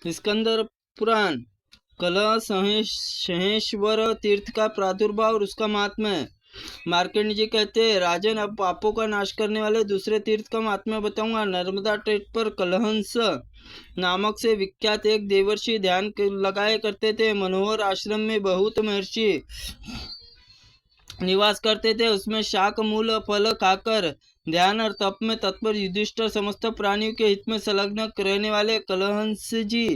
Iskander पुराण। कलह सहेश्वर तीर्थ का प्रादुर्भाव और उसका महात्म्य। मार्कंडेय जी कहते हैं, राजन, अब पापों का नाश करने वाले दूसरे तीर्थ का महात्म्य बताऊंगा। नर्मदा तट पर कलहंस नामक से विख्यात एक देवर्षि ध्यान लगाए करते थे। मनोहर आश्रम में बहुत महर्षि निवास करते थे। उसमें शाक मूल फल खाकर ध्यान और तप में तत्पर युधिष्ठिर समस्त प्राणियों के हित में संलग्न रहने वाले कलहंस जी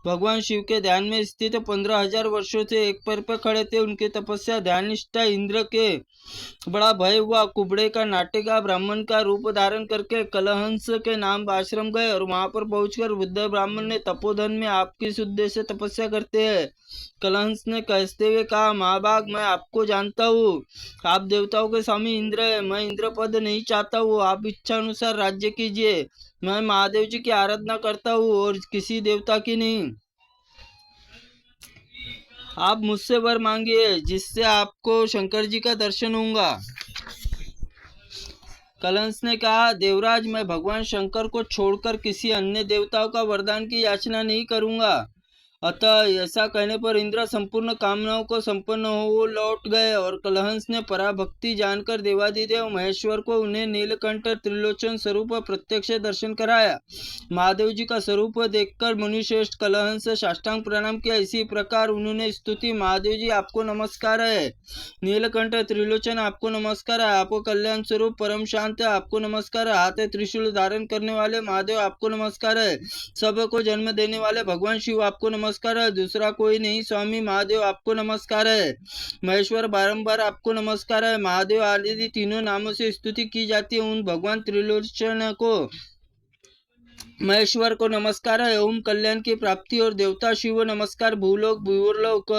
भगवान शिव के ध्यान में स्थित 15,000 वर्षों से एक पैर पर खड़े थे। उनकी तपस्या ध्यान निष्ठा इंद्र के बड़ा भय हुआ। कुबड़े का नाट्यगा ब्राह्मण का रूप धारण करके कलहंस के नाम आश्रम गए और वहां पर पहुंचकर बुद्ध ब्राह्मण ने तपोधन में आपकी शुद्ध से तपस्या करते हैं। कलहंस ने कहते हुए कहा, महाभाग, मैं आपको जानता हूँ। आप देवताओं के स्वामी इंद्र है। मैं इंद्र पद नहीं चाहता हूँ। आप इच्छा अनुसार राज्य कीजिए। मैं महादेव जी की आराधना करता हूँ और किसी देवता की नहीं। आप मुझसे वर मांगिए जिससे आपको शंकर जी का दर्शन होगा। कलंस ने कहा, देवराज, मैं भगवान शंकर को छोड़कर किसी अन्य देवताओं का वरदान की याचना नहीं करूंगा। अतः ऐसा कहने पर इंद्र संपूर्ण कामनाओं को संपन्न हो लौट गए और कलहंस ने पराभक्ति जानकर देवादिदेव महेश्वर को उन्हें नीलकंठ त्रिलोचन स्वरूप प्रत्यक्ष दर्शन कराया। महादेव जी का स्वरूप देखकर मुनिश्रेष्ठ कलहंस साष्टांग प्रणाम किया। इसी प्रकार उन्होंने स्तुति, महादेव जी, आपको नमस्कार है। नीलकंठ त्रिलोचन, आपको नमस्कार है। आपको कल्याण स्वरूप परम शांत, आपको नमस्कार है। हाथ त्रिशूल धारण करने वाले महादेव, आपको नमस्कार है। सबको जन्म देने वाले भगवान शिव, आपको नमस्कार है। दूसरा कोई नहीं, स्वामी महादेव, आपको नमस्कार है। महेश्वर, बारंबार आपको नमस्कार है। महादेव आदि तीनों नामों से स्तुति की जाती है। उन भगवान त्रिलोचन को महेश्वर को नमस्कार है। ओम कल्याण की प्राप्ति और देवता शिव नमस्कार। भूलोक, भूवर्लोक,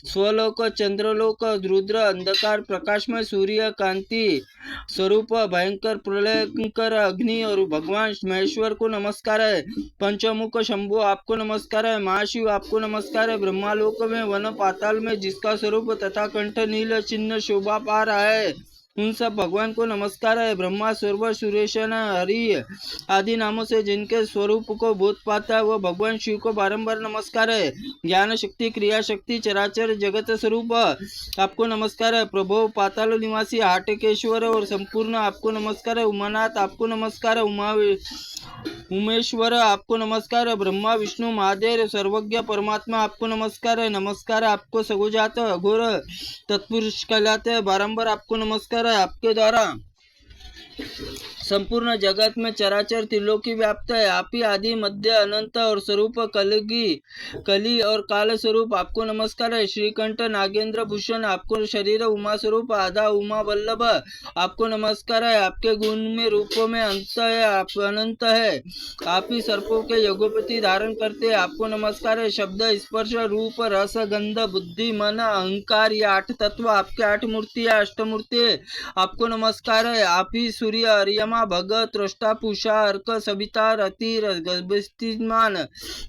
स्वलोक, चंद्रलोक, रुद्र, अंधकार, प्रकाशमय सूर्य कांति स्वरूप, भयंकर प्रलयंकर अग्नि और भगवान महेश्वर को नमस्कार है। पंचमुख शंभु, आपको नमस्कार है। महाशिव, आपको नमस्कार है। ब्रह्मालोक में, वन पाताल में जिसका स्वरूप तथा कंठ नील चिन्ह शोभा पा रहा है, उन सब भगवान को नमस्कार है। ब्रह्मा, सर्व, सुरेशन, हरि आदि नामों से जिनके स्वरूप को बोध पाता है, वह भगवान शिव को बारंबार नमस्कार है। ज्ञान शक्ति, क्रिया शक्ति, चराचर जगत स्वरूप, आपको नमस्कार है। प्रभु, पाताल निवासी, हाटकेश्वर और संपूर्ण, आपको नमस्कार है। उमानाथ, आपको नमस्कार है। उमेश्वर, आपको नमस्कार है। ब्रह्मा, विष्णु, महादेव, सर्वज्ञ परमात्मा, आपको नमस्कार है। नमस्कार आपको सगुजात, अघोर, तत्पुरुष कहलाते हैं। बारंबार आपको नमस्कार है। आपके द्वारा संपूर्ण जगत में चराचर त्रिलोकी व्याप्त है। आप ही आदि, मध्य, अनंत और स्वरूप कली और काल स्वरूप, आपको नमस्कार है। श्रीकंठ, नागेंद्र भूषण, आपको शरीर, उमा स्वरूप, आधा उमा वल्लभ, आपको नमस्कार है। आपके गुण में, रूपों में अंत है, आप अनंत है। आप ही सर्पों के यज्ञोपति धारण करते हैं, आपको नमस्कार है। शब्द, स्पर्श, रूप, रस, गंध, बुद्धि, मन, अहंकार, ये 8 तत्व आपके 8 मूर्ति है, अष्टमूर्ति, आपको नमस्कार है। आप ही सूर्य, अर्यमा, भगत, त्रोष्टा, पूषा, अर्क, सविता, रति, गतिमान,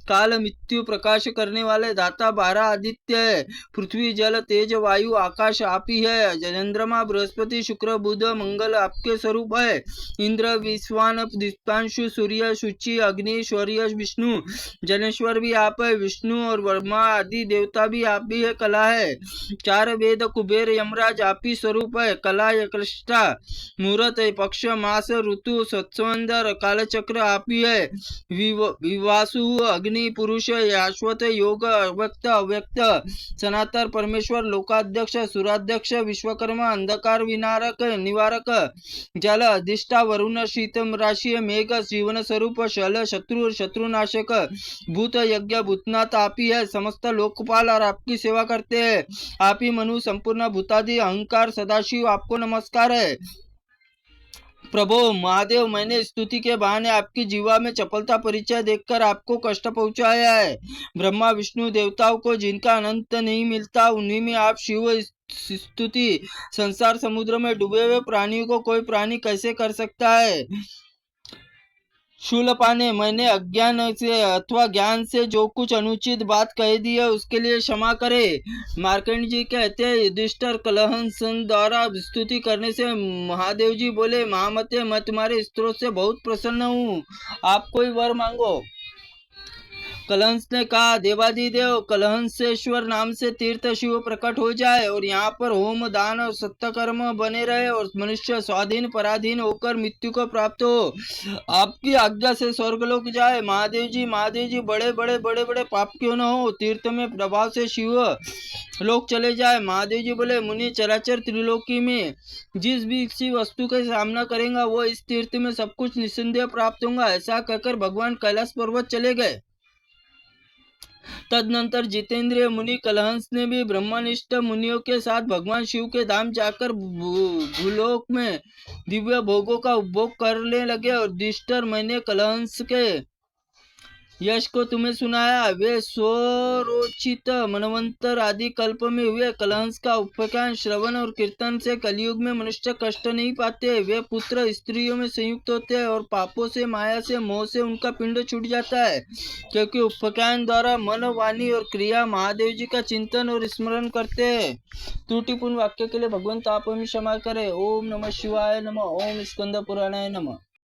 काल, मृत्यु, प्रकाश करने वाले दाता, 12 आदित्य है। पृथ्वी, जल, तेज, वायु, आकाश आप ही है। चंद्रमा, बृहस्पति, शुक्र, बुध, मंगल आपके स्वरूप है। इंद्र, विश्वान, दीप्तांशु, सूर्य, शुचि, अग्नि, शौर्य, विष्णु, जनेश्वर भी आप है। विष्णु और ब्रह्मा आदि देवता भी आप ही है। कला है, 4 वेद, कुबेर, यमराज आप ही स्वरूप है। कला, यकृष्टा, मुहूर्त, पक्ष, मास, ऋतु, सत्संदर, कालचक्र आप ही है। विवासु, अग्नि, पुरुष, शाश्वत, योग, अव्यक्त, अव्यक्त, सनातन, परमेश्वर, लोकाध्यक्ष, सुराध्यक्ष, विश्वकर्मा, अंधकार विनारक, निवारक, जल, अधिष्ठा, वरुण, शीत राशि, मेघ, जीवन स्वरूप, शल, शत्रु, शत्रुनाशक, भूत, यज्ञ, भूतनाथ आप ही है। समस्त लोकपाल और आपकी सेवा करते हैं। आप ही मनु, संपूर्ण भूतादि, अहंकार, सदाशिव, आपको नमस्कार है। प्रभु महादेव, मैंने स्तुति के बहाने आपकी जीवा में चपलता परिचय देखकर आपको कष्ट पहुंचाया है। ब्रह्मा, विष्णु, देवताओं को जिनका अनंत नहीं मिलता, उन्हीं में आप शिव स्तुति। संसार समुद्र में डूबे हुए प्राणियों को कोई प्राणी कैसे कर सकता है। शूलपाने, मैंने अज्ञान से अथवा ज्ञान से जो कुछ अनुचित बात कह दी है उसके लिए क्षमा करे। मार्कंडेय जी कहते हैं, युधिष्ठिर कलहंस द्वारा स्तुति करने से महादेव जी बोले, महामते, मैं तुम्हारे स्त्रोत से बहुत प्रसन्न हूँ। आप कोई वर मांगो। कलहंस ने कहा, देवादिदेव, कलहंसेश्वर नाम से तीर्थ शिव प्रकट हो जाए और यहाँ पर होम दान और सत्कर्म बने रहे और मनुष्य स्वाधीन पराधीन होकर मृत्यु को प्राप्त हो। आपकी आज्ञा से स्वर्गलोक जाए। महादेव जी, बड़े बड़े पाप क्यों न हो, तीर्थ में प्रभाव से शिव लोक चले जाए। महादेव जी बोले, मुनि, चराचर त्रिलोकी में जिस भी किसी वस्तु का सामना करेगा वो इस तीर्थ में सब कुछ निस्संदेह प्राप्त होगा। ऐसा कहकर भगवान कैलाश पर्वत चले गए। तदनंतर जितेंद्रिय मुनि कलहंस ने भी ब्रह्मनिष्ठ मुनियों के साथ भगवान शिव के धाम जाकर भूलोक में दिव्य भोगों का उपभोग करने लगे और युधिष्ठिर, मैंने कलहंस के यश को तुम्हें सुनाया। वे स्वरोचित मनवंतर आदि कल्प में हुए। कलहंस का उपाख्यान, श्रवण और कीर्तन से कलयुग में मनुष्य कष्ट नहीं पाते। वे पुत्र स्त्रियों में संयुक्त होते हैं और पापों से, माया से, मोह से उनका पिंड छूट जाता है, क्योंकि उपाख्यान द्वारा मन, वाणी और क्रिया महादेव जी का चिंतन और स्मरण करते हैं। त्रुटिपूर्ण वाक्य के लिए भगवंत आप हमें क्षमा करें। ओम नमः शिवाय नमः। ओम स्कंद पुराणाय नमः।